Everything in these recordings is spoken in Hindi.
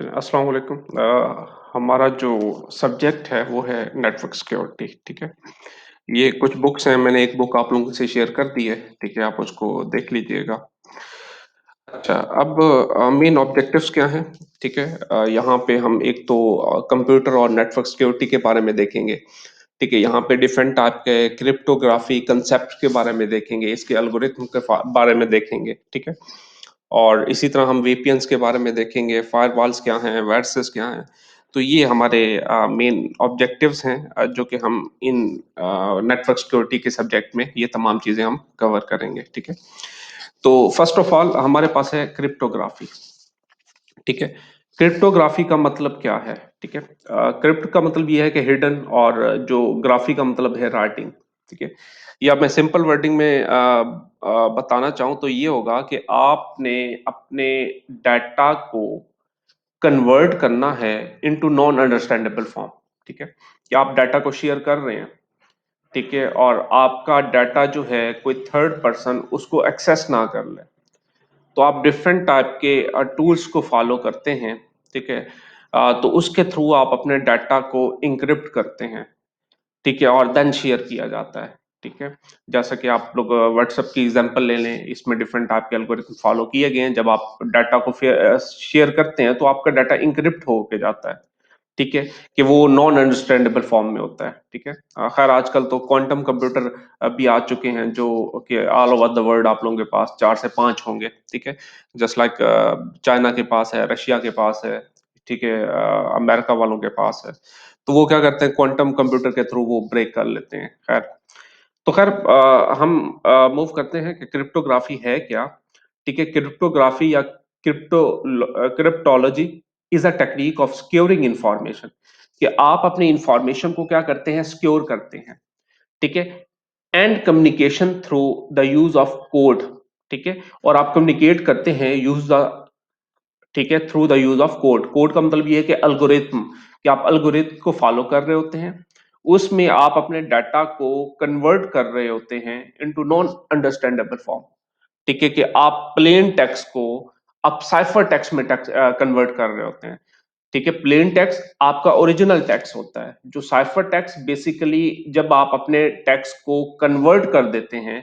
अस्सलाम वालेकुम। हमारा जो सब्जेक्ट है वो है नेटवर्क सिक्योरिटी। ठीक है, ये कुछ बुक्स हैं, मैंने एक बुक आप लोगों से शेयर कर दी है। ठीक है, आप उसको देख लीजिएगा। अच्छा, अब मेन ऑब्जेक्टिव्स क्या हैं? ठीक है, यहाँ पे हम एक तो कंप्यूटर और नेटवर्क सिक्योरिटी के बारे में देखेंगे। ठीक है, यहाँ पे डिफरेंट टाइप के क्रिप्टोग्राफी कंसेप्ट के बारे में देखेंगे, इसके एल्गोरिथम के बारे में देखेंगे। ठीक है, और इसी तरह हम वीपीएन्स के बारे में देखेंगे, फायरवॉल्स क्या हैं, वायरसेस क्या हैं। तो ये हमारे मेन ऑब्जेक्टिव्स हैं, जो कि हम इन नेटवर्क सिक्योरिटी के सब्जेक्ट में ये तमाम चीजें हम कवर करेंगे। ठीक है, तो फर्स्ट ऑफ ऑल हमारे पास है क्रिप्टोग्राफी। ठीक है, क्रिप्टोग्राफी का मतलब क्या है? ठीक है, क्रिप्ट का मतलब ये है कि हिडन, और जो ग्राफी का मतलब है राइटिंग। ठीक है, या मैं सिंपल वर्डिंग में बताना चाहूँ तो ये होगा कि आपने अपने डाटा को कन्वर्ट करना है इनटू नॉन अंडरस्टैंडेबल फॉर्म। ठीक है, कि आप डाटा को शेयर कर रहे हैं। ठीक है, और आपका डाटा जो है कोई थर्ड पर्सन उसको एक्सेस ना कर ले, तो आप डिफरेंट टाइप के टूल्स को फॉलो करते हैं। ठीक है, तो उसके थ्रू आप अपने डाटा को इंक्रिप्ट करते हैं। ठीक है, और देन शेयर किया जाता है। ठीक है, जैसा कि आप लोग व्हाट्सएप की एग्जांपल ले लें, इसमें डिफरेंट टाइप के एल्गोरिथम फॉलो किए गए हैं। जब आप डाटा को शेयर करते हैं तो आपका डाटा इंक्रिप्ट होके जाता है। ठीक है, कि वो नॉन अंडरस्टैंडेबल फॉर्म में होता है। ठीक है, खैर आजकल तो क्वांटम कंप्यूटर भी आ चुके हैं, जो कि ऑल ओवर द वर्ल्ड आप लोगों के पास 4 से 5 होंगे। ठीक है, जस्ट लाइक चाइना के पास है, रशिया के पास है। ठीक है, अमेरिका वालों के पास है। तो वो क्या करते हैं, क्वांटम कंप्यूटर के थ्रू वो ब्रेक कर लेते हैं। खैर, तो खैर हम मूव करते हैं कि क्रिप्टोग्राफी है क्या। ठीक है, क्रिप्टोग्राफी या cryptology is a technique of securing information, कि आप अपने इंफॉर्मेशन को क्या करते हैं, सिक्योर करते हैं। ठीक है, and communication through the use of code. ठीक है, और आप कम्युनिकेट करते हैं यूज द, ठीक है, through the use of code. Code का मतलब ये है कि अल्गोरिथम, कि आप अल्गोरिथम को फॉलो कर रहे होते हैं, उसमें आप अपने डाटा को कन्वर्ट कर रहे होते हैं इनटू नॉन अंडरस्टैंडेबल फॉर्म। ठीक है, कि आप प्लेन टेक्स्ट को आप साइफर टेक्स्ट में कन्वर्ट कर रहे होते हैं। ठीक है, प्लेन टेक्स्ट आपका ओरिजिनल टेक्स्ट होता है, जो साइफर टेक्स्ट बेसिकली जब आप अपने टेक्स्ट को कन्वर्ट कर देते हैं,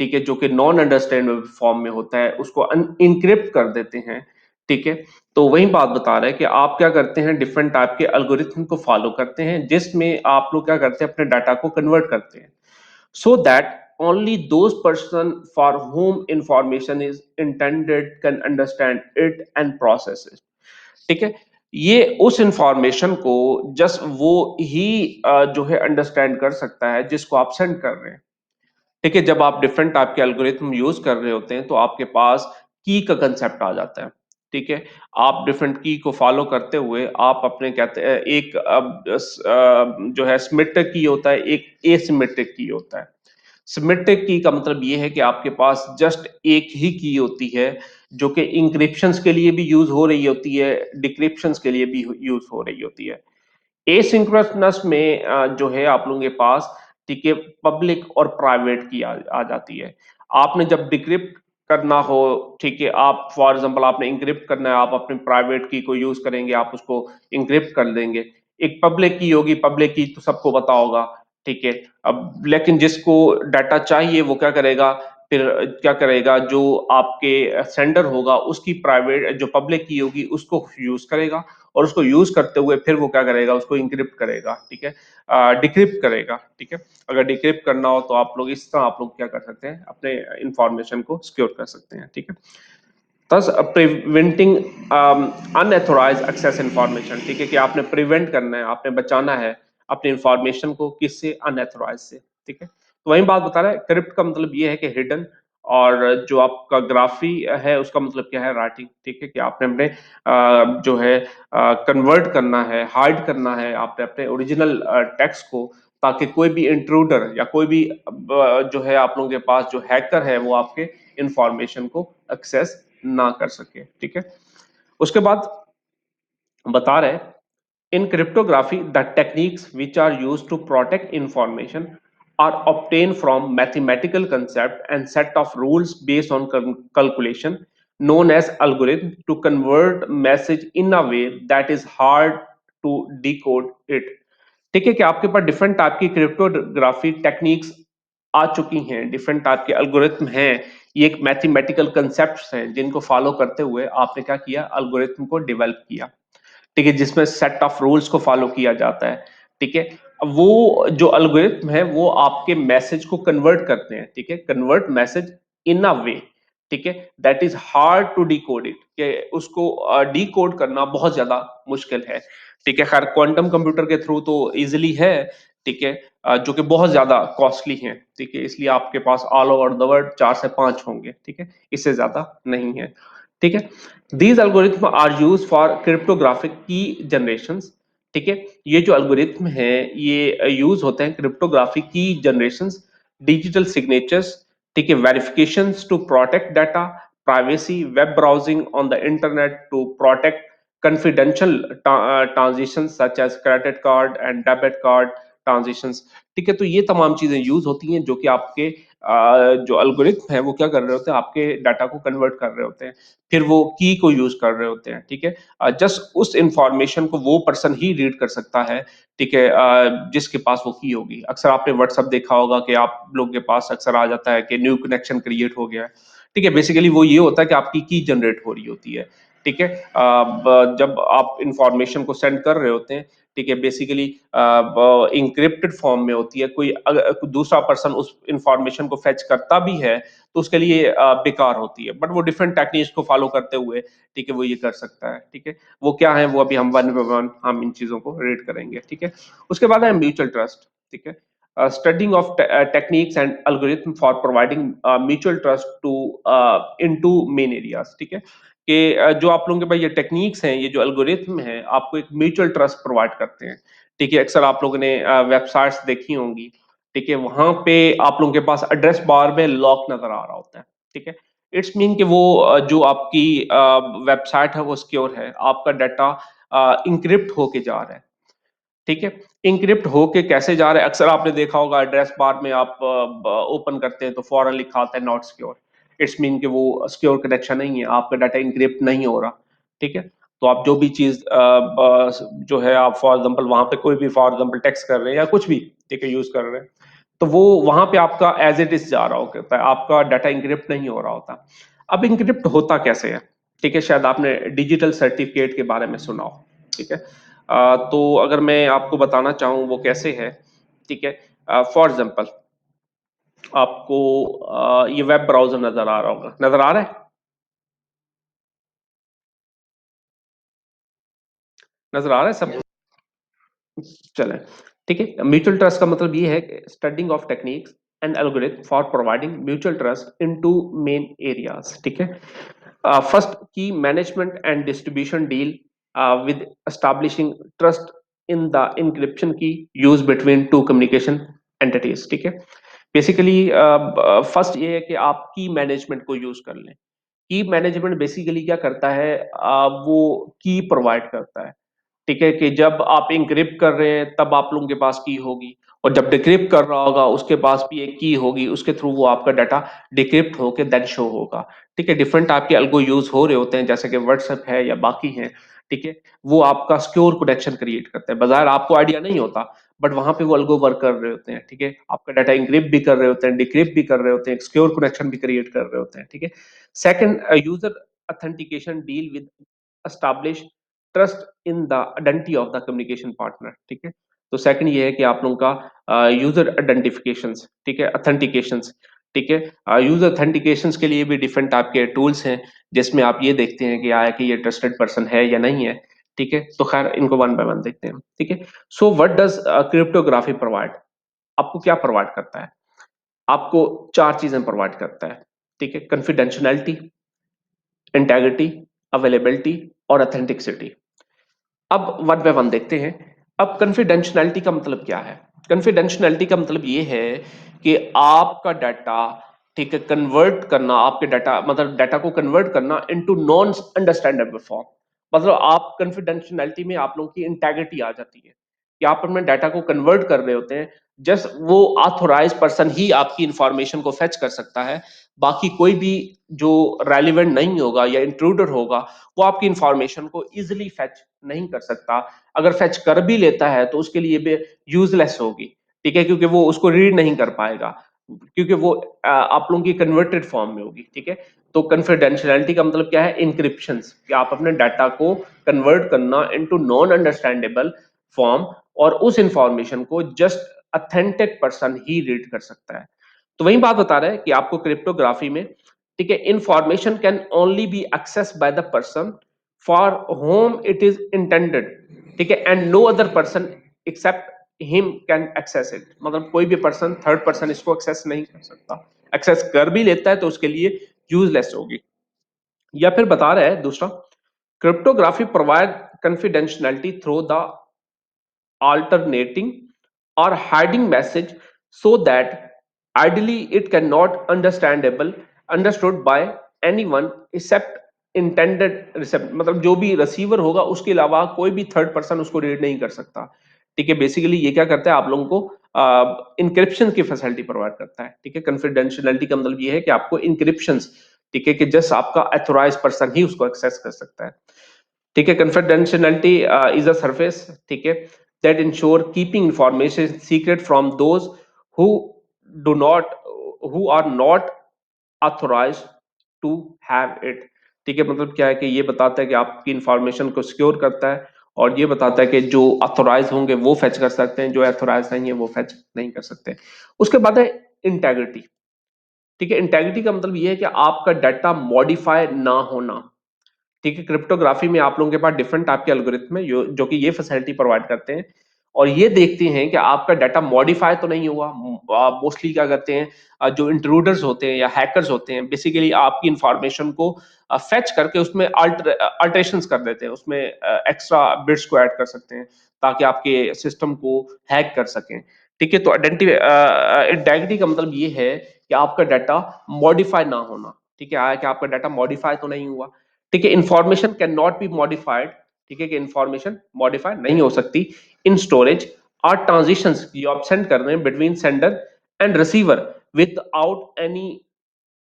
ठीक है, जो कि नॉन अंडरस्टैंडेबल फॉर्म में होता है, उसको इनक्रिप्ट कर देते हैं। ठीक है, तो वही बात बता रहे हैं कि आप क्या करते हैं, डिफरेंट टाइप के एल्गोरिथम को फॉलो करते हैं, जिसमें आप लोग क्या करते हैं, अपने डाटा को कन्वर्ट करते हैं, so that only those person for whom information is intended can understand it and process it। ठीक है, ये उस इंफॉर्मेशन को जस्ट वो ही जो है अंडरस्टैंड कर सकता है जिसको आप सेंड कर रहे हैं। ठीक है, जब आप डिफरेंट टाइप के एल्गोरिथम यूज कर रहे होते हैं तो आपके पास की का कंसेप्ट आ जाता है। ठीक है, आप डिफरेंट की को फॉलो करते हुए आप अपने कहते हैं एक जो है सिमेट्रिक की होता है, एक एसिमेट्रिक की होता है। सिमेट्रिक की का मतलब ये है कि आपके पास जस्ट एक ही की होती है, जो कि इंक्रिप्शंस के लिए भी यूज हो रही होती है, डिक्रिप्शंस के लिए भी यूज हो रही होती है। एसिंक्रोनस में जो है आप लोगों के पास, ठीक है, पब्लिक और प्राइवेट की आ जाती है। आपने जब डिक्रिप्ट करना हो, ठीक है, आप फॉर एग्जांपल आपने इंक्रिप्ट करना है, आप अपने प्राइवेट की को यूज करेंगे, आप उसको इंक्रिप्ट कर देंगे। एक पब्लिक की होगी, पब्लिक की तो सबको पता होगा। ठीक है, अब लेकिन जिसको डाटा चाहिए वो क्या करेगा, फिर क्या करेगा, जो आपके सेंडर होगा उसकी प्राइवेट जो पब्लिक की होगी उसको यूज करेगा, और उसको यूज करते हुए फिर वो क्या करेगा, उसको इंक्रिप्ट करेगा। ठीक है, डिक्रिप्ट करेगा। ठीक है, अगर डिक्रिप्ट करना हो तो आप लोग इस तरह आप लोग क्या कर सकते हैं, अपने इंफॉर्मेशन को सिक्योर कर सकते हैं। ठीक है, थस प्रिवेंटिंग अनएथोराइज एक्सेस इंफॉर्मेशन। ठीक है, कि आपने प्रिवेंट करना है, आपने बचाना है अपने इंफॉर्मेशन को, किससे, अनएथोराइज से। ठीक है, तो वही बात बता रहा है, क्रिप्ट का मतलब ये है कि हिडन, और जो आपका ग्राफी है उसका मतलब क्या है, राइटिंग। ठीक है, कि आपने अपने जो है कन्वर्ट करना है, हाइड करना है आपने अपने ओरिजिनल टेक्स्ट को, ताकि कोई भी इंट्रूडर या कोई भी जो है आप लोगों के पास जो हैकर है वो आपके इंफॉर्मेशन को एक्सेस ना कर सके। ठीक है, उसके बाद बता रहे, in cryptography the techniques which are use to protect information are obtained from mathematical concept and set of rules based on calculation known as algorithm to convert message in a way that is hard to decode it. ठीक है कि आपके पास डिफरेंट टाइप की क्रिप्टोग्राफी टेक्निक्स आ चुकी हैं, डिफरेंट टाइप के एल्गोरिथम हैं, ये एक मैथमेटिकल कंसेप्ट्स हैं जिनको फॉलो करते हुए आपने क्या किया, एल्गोरिथम को डेवलप किया। ठीक है, जिसमें सेट ऑफ रूल्स को फॉलो किया जाता है। ठीक है, वो जो एल्गोरिथम है वो आपके मैसेज को कन्वर्ट करते हैं। ठीक है, कन्वर्ट मैसेज इन अ वे, ठीक है, that is hard to decode it, कि उसको डिकोड करना बहुत ज्यादा मुश्किल है। ठीक है, खैर क्वांटम कंप्यूटर के थ्रू तो इजिली है। ठीक है, जो कि बहुत ज्यादा कॉस्टली है। ठीक है, इसलिए आपके पास ऑल ओवर द वर्ल्ड 4 से 5 होंगे। ठीक है, इससे ज्यादा नहीं है। ठीक है, these algorithm are used for cryptographic key generations। ठीक है, ये जो algorithm है ये यूज होते हैं क्रिप्टोग्राफी की जनरेशंस, डिजिटल सिग्नेचर्स, ठीक है, verifications to protect data, privacy, web browsing on the internet to protect confidential transitions such as credit card and debit card transitions. ठीक है, तो ये तमाम चीजें यूज होती हैं जो कि आपके जो एल्गोरिथम है वो क्या कर रहे होते हैं, आपके डाटा को कन्वर्ट कर रहे होते हैं, फिर वो की को यूज कर रहे होते हैं। ठीक है, जस्ट उस इंफॉर्मेशन को वो पर्सन ही रीड कर सकता है। ठीक है, जिसके पास वो की होगी। अक्सर आपने व्हाट्सएप देखा होगा कि आप लोग के पास अक्सर आ जाता है कि न्यू कनेक्शन क्रिएट हो गया है। ठीक है, बेसिकली वो ये होता है कि आपकी की जनरेट हो रही होती है। ठीक है, जब आप इंफॉर्मेशन को सेंड कर रहे होते हैं, ठीक है, बेसिकली इंक्रिप्टेड फॉर्म में होती है। कोई अगर दूसरा पर्सन उस इंफॉर्मेशन को फेच करता भी है तो उसके लिए बेकार होती है, बट वो डिफरेंट टेक्निक्स को फॉलो करते हुए, ठीक है, वो ये कर सकता है। ठीक है, वो क्या है वो अभी हम वन बाय वन हम इन चीजों को रेड करेंगे। ठीक है, उसके बाद है म्यूचुअल ट्रस्ट। ठीक है, studying of techniques and algorithm for providing mutual trust to into main areas। ठीक है, कि जो आप लोगों के पास ये टेक्निक्स हैं, ये जो एल्गोरिथम है, आपको एक म्यूचुअल ट्रस्ट प्रोवाइड करते हैं। ठीक है, अक्सर आप लोगों ने वेबसाइट्स देखी होंगी। ठीक है, वहां पे आप लोगों के पास एड्रेस बार में लॉक नजर आ रहा होता है। ठीक है, इट्स मीन कि वो जो आपकी वेबसाइट है वो सिक्योर है, आपका डाटा इंक्रिप्ट होके जा रहा है। ठीक है, इंक्रिप्ट होके कैसे जा रहा है, अक्सर आपने देखा होगा एड्रेस बार में आप ओपन करते हैं तो फौरन लिखा आता है नॉट सिक्योर। इट्स मीन कि वो सिक्योर कनेक्शन नहीं है, आपका डाटा इंक्रिप्ट नहीं हो रहा। ठीक है, तो आप जो भी चीज जो है आप फॉर एग्जांपल वहां पे कोई भी फॉर एग्जांपल टेक्स्ट कर रहे हैं या कुछ भी, ठीक है, यूज कर रहे हैं, तो वो वहां पे आपका एज इट इज जा रहा होता है, आपका डाटा इंक्रिप्ट नहीं हो रहा होता। अब इंक्रिप्ट होता कैसे है? ठीक है, शायद आपने डिजिटल सर्टिफिकेट के बारे में सुना हो। ठीक है, तो अगर मैं आपको बताना चाहूँ वो कैसे है। ठीक है, फॉर एग्जांपल आपको ये वेब ब्राउजर नजर आ रहा होगा, नजर आ रहा है? नजर आ रहा है सब? चले, ठीक है, म्यूचुअल ट्रस्ट का मतलब ये है studying of techniques and algorithm for providing mutual trust into main areas. ठीक है, first key management and distribution deal with establishing trust in the encryption key use between two communication entities. ठीक है, बेसिकली फर्स्ट ये है कि आप की मैनेजमेंट को यूज कर लें। की मैनेजमेंट बेसिकली क्या करता है, वो की प्रोवाइड करता है। ठीक है, कि जब आप इंक्रिप्ट कर रहे हैं तब आप लोगों के पास की होगी, और जब डिक्रिप्ट कर रहा होगा उसके पास भी एक की होगी, उसके थ्रू वो आपका डाटा डिक्रिप्ट होकर देन शो होगा। ठीक है, डिफरेंट आपके अल्गो यूज हो रहे होते हैं जैसे कि व्हाट्सएप है या बाकी हैं। ठीक है, वो आपका सिक्योर कनेक्शन क्रिएट करते हैं, बाजार आपको आइडिया नहीं होता, बट वहां पे वो अल्गो वर्क कर रहे होते हैं। ठीक है, आपका डाटा इंक्रिप्ट भी कर रहे होते हैं, डिक्रिप्ट भी कर रहे होते हैं, सिक्योर कनेक्शन भी क्रिएट कर रहे होते हैं। ठीक है, second, user authentication deal with establish trust in the identity of the communication partner. ठीक है, तो सेकंड ये है कि आप लोगों का यूजर आइडेंटिफिकेशंस, ठीक है, ऑथेंटिकेशंस। ठीक है, यूजर ऑथेंटिकेशंस के लिए भी डिफरेंट टाइप के टूल्स हैं जिसमें आप ये देखते हैं कि आया कि ये ट्रस्टेड पर्सन है या नहीं है। ठीक है, तो खैर इनको वन बाय वन देखते हैं। ठीक है, so what does cryptography provide? आपको क्या प्रोवाइड करता है? आपको 4 चीजें प्रोवाइड करता है। ठीक है, कॉन्फिडेंशियलिटी, इंटेग्रिटी, अवेलेबिलिटी और ऑथेंटिसिटी। अब वन बाय वन देखते हैं। अब कॉन्फिडेंशियलिटी का मतलब क्या है? कॉन्फिडेंशियलिटी का मतलब ये है कि आपका डाटा, ठीक है, कन्वर्ट करना, आपके डाटा मतलब डाटा को कन्वर्ट करना इनटू नॉन अंडरस्टैंडेबल फॉर्म। मतलब आप कॉन्फिडेंशियलिटी में आप लोगों की इंटेग्रिटी आ जाती है कि आप अपने डाटा को कन्वर्ट कर रहे होते हैं जस्ट वो ऑथोराइज पर्सन ही आपकी इंफॉर्मेशन को फेच कर सकता है, बाकी कोई भी जो रेलिवेंट नहीं होगा या इंट्रूडर होगा वो आपकी इंफॉर्मेशन को इजिली फेच नहीं कर सकता। अगर फेच कर भी लेता है तो उसके लिए भी यूजलेस होगी, ठीक है, क्योंकि वो उसको रीड नहीं कर पाएगा, क्योंकि वो आप लोगों की कन्वर्टेड फॉर्म में होगी, ठीक है। तो कन्फिडेंशियलिटी का मतलब क्या है? इंक्रिप्शन, कि आप अपने डाटा को कन्वर्ट करना इनटू नॉन अंडरस्टैंडेबल फॉर्म, और उस इंफॉर्मेशन को जस्ट अथेंटिक पर्सन ही रीड कर सकता है। तो वही बात बता रहे हैं कि आपको क्रिप्टोग्राफी में, ठीक है, information can only be access by the person for whom it is intended, ठीक है, and no other person except him can access it. मतलब कोई भी पर्सन, थर्ड पर्सन इसको एक्सेस नहीं कर सकता। एक्सेस कर भी लेता है तो उसके लिए यूजलेस होगी। या फिर बता रहा है दूसरा, cryptography provide confidentiality through the alternating or hiding message so that ideally it cannot understood by anyone except intended receipt। मतलब जो भी रिसीवर होगा उसके अलावा कोई भी थर्ड पर्सन उसको रीड नहीं कर सकता, ठीक है। बेसिकली ये क्या करता है, आप लोगों को इंक्रिप्शन की फैसिलिटी प्रोवाइड करता है, ठीक है। कॉन्फिडेंशियलिटी का मतलब ये है कि आपको इंक्रिप्शन, ठीक है, कि जस्ट आपका अथोराइज पर्सन ही उसको एक्सेस कर सकता है, ठीक है। कॉन्फिडेंशियलिटी इज अ सर्विस, ठीक है, that ensure keeping information secret from those who do not who are not authorize to have it, ठीक है। मतलब क्या है कि ये बताता है कि आपकी इंफॉर्मेशन को सिक्योर करता है, और ये बताता है कि जो ऑथोराइज होंगे वो फेच कर सकते हैं, जो ऑथोराइज नहीं है वो फेच नहीं कर सकते। उसके बाद है इंटेग्रिटी, ठीक है। इंटेग्रिटी का मतलब ये है कि आपका डाटा मॉडिफाई ना होना, ठीक है। क्रिप्टोग्राफी में आप लोगों के पास डिफरेंट टाइप के एल्गोरिथम है जो कि ये फैसिलिटी प्रोवाइड करते हैं, और ये देखते हैं कि आपका डाटा मॉडिफाई तो नहीं हुआ। मोस्टली क्या करते हैं, जो इंट्रूडर्स होते हैं या हैकर्स होते हैं, बेसिकली आपकी इंफॉर्मेशन को फेच करके उसमें अल्टरेशन कर देते हैं, उसमें एक्स्ट्रा बिट्स को ऐड कर सकते हैं ताकि आपके सिस्टम को हैक कर सकें, ठीक है। तो इंटेग्रिटी का मतलब ये है कि आपका डाटा मॉडिफाई ना होना, ठीक है, आया कि आपका डाटा मॉडिफाई तो नहीं हुआ, ठीक है। Information can not be modified, ठीक है, कि इंफॉर्मेशन मॉडिफाई नहीं हो सकती इन स्टोरेज और ट्रांजिशंस ये आप सेंड कर रहे हैं between sender and receiver without any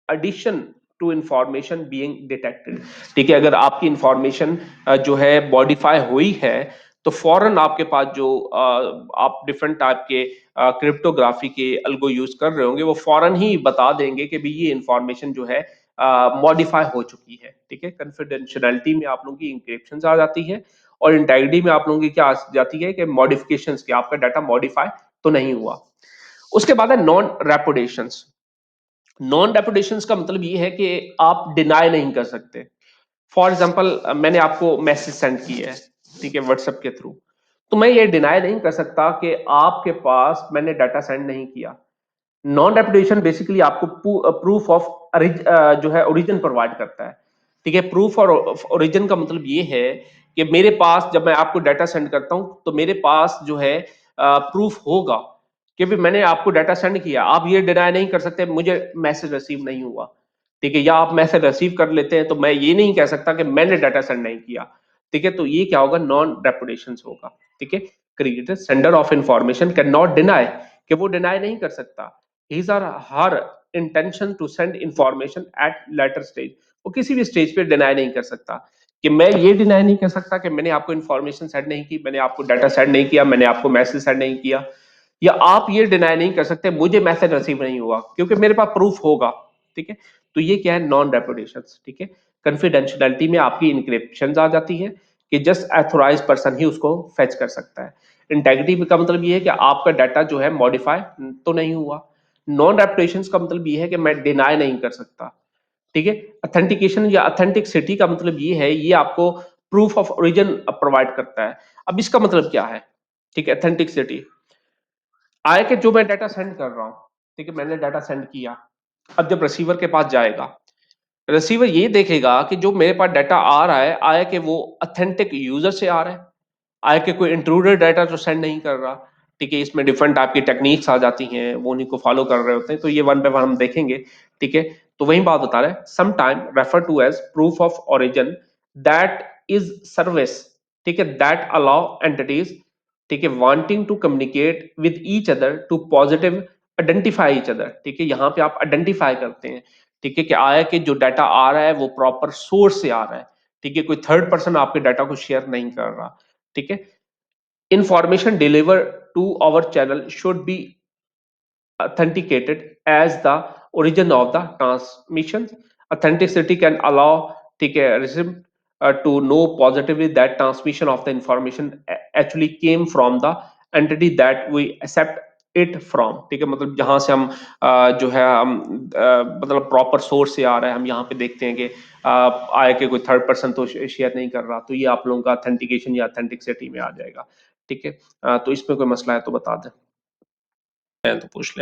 addition to information being detected, ठीक है। अगर आपकी इंफॉर्मेशन जो है मॉडिफाई हुई है तो फौरन आपके पास जो आप डिफरेंट टाइप के क्रिप्टोग्राफी के अल्गो यूज कर रहे होंगे वो फौरन ही बता देंगे कि भाई ये इंफॉर्मेशन जो है मॉडिफाई हो चुकी है, ठीक है। कॉन्फिडेंशियलिटी में आप लोगों की इंक्रिप्शन आ जाती है, और इंटेग्रिटी में आप लोगों की क्या आ जाती है कि मॉडिफिकेशन, कि आपका डाटा मॉडिफाई तो नहीं हुआ। उसके बाद है नॉन रेपुटेशंस। नॉन रेपुटेशन का मतलब ये है कि आप डिनाई नहीं कर सकते। फॉर एग्जाम्पल, मैंने आपको मैसेज सेंड किया है, ठीक है, व्हाट्सएप के थ्रू, तो मैं ये डिनाई नहीं कर सकता कि आपके पास मैंने डाटा सेंड नहीं किया। नॉन रेपुटेशन बेसिकली आपको प्रूफ ऑफ जो है ओरिजिन प्रोवाइड करता है, ठीक है। प्रूफ और ओरिजिन का मतलब ये है कि मेरे पास जब मैं आपको डाटा सेंड करता हूं तो मेरे पास जो है प्रूफ होगा कि भी मैंने आपको डाटा सेंड किया। आप ये डिनाई नहीं कर सकते मुझे मैसेज रिसीव नहीं हुआ, ठीक है, या आप मैसेज रिसीव कर लेते हैं तो मैं ये नहीं कह सकता कि मैंने डाटा सेंड नहीं किया, ठीक है। तो ये क्या होगा, नॉन रेपुटेशन होगा, ठीक है। Creator sender of information can not deny, कि वो डिनाई नहीं कर सकता his or her intention to send information at later stage। वो किसी भी स्टेज पे डिनाई नहीं कर सकता, कि मैं ये डिनाई नहीं कर सकता कि मैंने आपको इंफॉर्मेशन सेंड नहीं की, मैंने आपको डाटा सेंड नहीं किया, मैंने आपको मैसेज सेंड नहीं किया। या आप ये डिनाई नहीं कर सकते मुझे मैसेज रिसीव नहीं हुआ, क्योंकि मेरे पास प्रूफ होगा, ठीक है। तो ये क्या है, नॉन रेपुटेशन, ठीक है। कॉन्फिडेंशियलिटी में आपकी इंक्रिप्शन आ जाती है कि जस्ट एथोराइज पर्सन ही उसको फेच कर सकता है। इंटेग्रिटी का मतलब ये है कि आपका डाटा जो है मॉडिफाई तो नहीं हुआ। नॉन रेपुटेशन का मतलब ये है कि मैं डिनाई नहीं कर सकता, ठीक है। अथेंटिकेशन या अथेंटिसिटी का मतलब ये है, ये आपको प्रूफ ऑफ ओरिजिन प्रोवाइड करता है। अब इसका मतलब क्या है, ठीक है। अथेंटिसिटी आया कि जो मैं डाटा सेंड कर रहा हूं, ठीक है, मैंने डाटा सेंड किया, अब जब रिसीवर के पास जाएगा, रिसीवर ये देखेगा कि जो मेरे पास डाटा आ रहा है, आया कि वो अथेंटिक यूजर से आ रहा है, आया कि कोई इंट्रूडर डाटा तो सेंड नहीं कर रहा, ठीक है। इसमें डिफरेंट टाइप की टेक्निक्स आ जाती हैं, वो उन्हीं को फॉलो कर रहे होते हैं, तो ये वन बाय वन हम देखेंगे, ठीक है। तो वही बात बता रहे हैं, some time refer to as proof of origin that is service, ठीक है, दैट अलाउ एंटिटीज ठीक है, wanting to communicate with each other to positive identify each other, ठीक है, यहाँ पे आप आइडेंटिफाई करते हैं, ठीक है, कि आया कि जो डाटा आ रहा है वो प्रॉपर सोर्स से आ रहा है, ठीक है, कोई थर्ड पर्सन आपके डाटा को शेयर नहीं कर रहा, ठीक है। Information deliver to our channel should be authenticated as the origin of the transmission. Authenticity can allow take a receipt to know positively that transmission of the information actually came from the entity that we accept it from, ठीक है, मतलब जहां से हम जो है हम मतलब प्रॉपर सोर्स से आ रहा है, हम यहाँ पे देखते हैं कि आए कि कोई थर्ड पर्सन तो शेयर नहीं कर रहा, तो ये आप लोगों का ऑथेंटिकेशन या ऑथेंटिसिटी में आ जाएगा, ठीक है। तो इसमें कोई मसला है तो बता दें, तो पूछ ले।